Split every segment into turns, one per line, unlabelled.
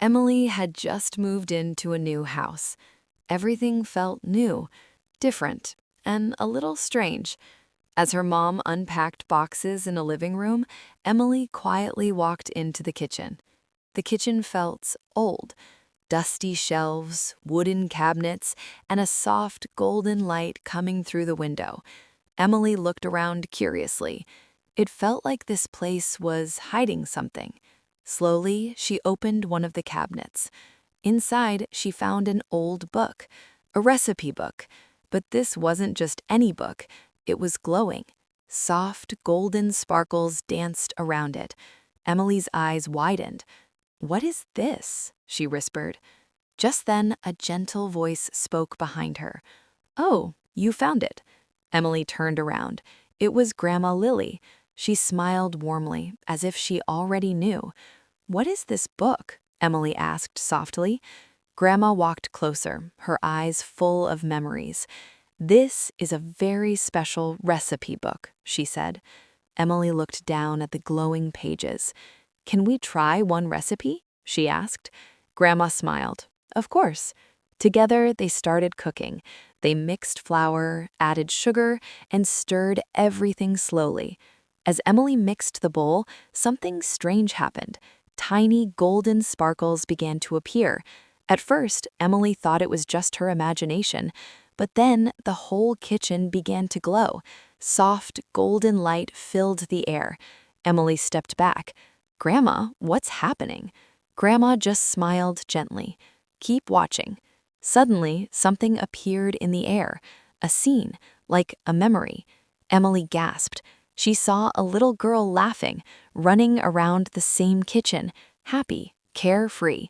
Emily had just moved into a new house. Everything felt new, different, and a little strange. As her mom unpacked boxes in a living room, Emily quietly walked into the kitchen. The kitchen felt old. Dusty shelves, wooden cabinets, and a soft golden light coming through the window. Emily looked around curiously. It felt like this place was hiding something. Slowly, she opened one of the cabinets. Inside, she found an old book, a recipe book. But this wasn't just any book, it was glowing. Soft, golden sparkles danced around it. Emily's eyes widened. "What is this?" she whispered. Just then, a gentle voice spoke behind her. "Oh, you found it." Emily turned around. It was Grandma Lily. She smiled warmly, as if she already knew. "What is this book?" Emily asked softly. Grandma walked closer, her eyes full of memories. "This is a very special recipe book," she said. Emily looked down at the glowing pages. "Can we try one recipe?" she asked. Grandma smiled. "Of course." Together, they started cooking. They mixed flour, added sugar, and stirred everything slowly. As Emily mixed the bowl, something strange happened. Tiny golden sparkles began to appear. At first, Emily thought it was just her imagination, but then the whole kitchen began to glow. Soft, golden light filled the air. Emily stepped back. "Grandma, what's happening?" Grandma just smiled gently. "Keep watching." Suddenly, something appeared in the air, a scene, like a memory. Emily gasped. She saw a little girl laughing, running around the same kitchen, happy, carefree.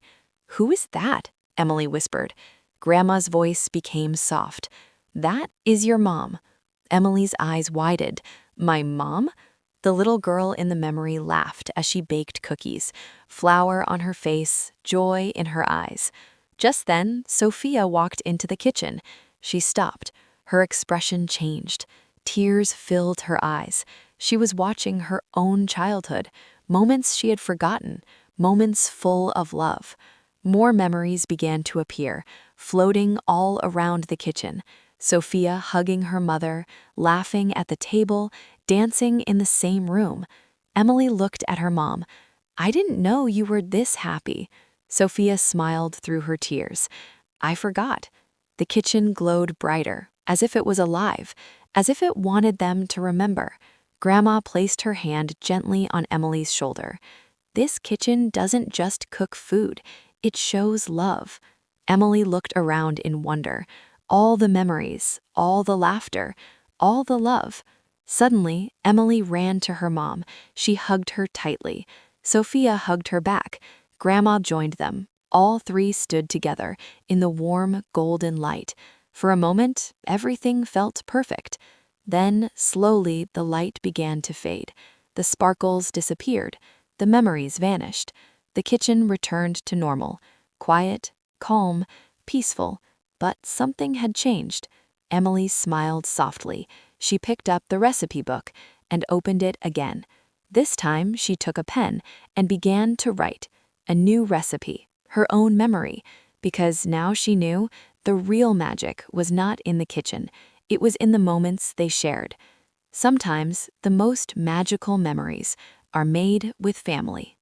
"Who is that?" Emily whispered. Grandma's voice became soft. "That is your mom." Emily's eyes widened. "My mom?" The little girl in the memory laughed as she baked cookies, flour on her face, joy in her eyes. Just then, Sophia walked into the kitchen. She stopped. Her expression changed. Tears filled her eyes. She was watching her own childhood, moments she had forgotten, moments full of love. More memories began to appear, floating all around the kitchen. Sophia hugging her mother, laughing at the table, dancing in the same room. Emily looked at her mom. "I didn't know you were this happy." Sophia smiled through her tears. "I forgot." The kitchen glowed brighter, as if it was alive, as if it wanted them to remember. Grandma placed her hand gently on Emily's shoulder. "This kitchen doesn't just cook food, it shows love." Emily looked around in wonder. All the memories, all the laughter, all the love. Suddenly, Emily ran to her mom. She hugged her tightly. Sophia hugged her back. Grandma joined them. All three stood together in the warm, golden light. For a moment, everything felt perfect. Then, slowly, the light began to fade. The sparkles disappeared. The memories vanished. The kitchen returned to normal. Quiet, calm, peaceful. But something had changed. Emily smiled softly. She picked up the recipe book and opened it again. This time, she took a pen and began to write a new recipe, her own memory, because now she knew the real magic was not in the kitchen. It was in the moments they shared. Sometimes, the most magical memories are made with family.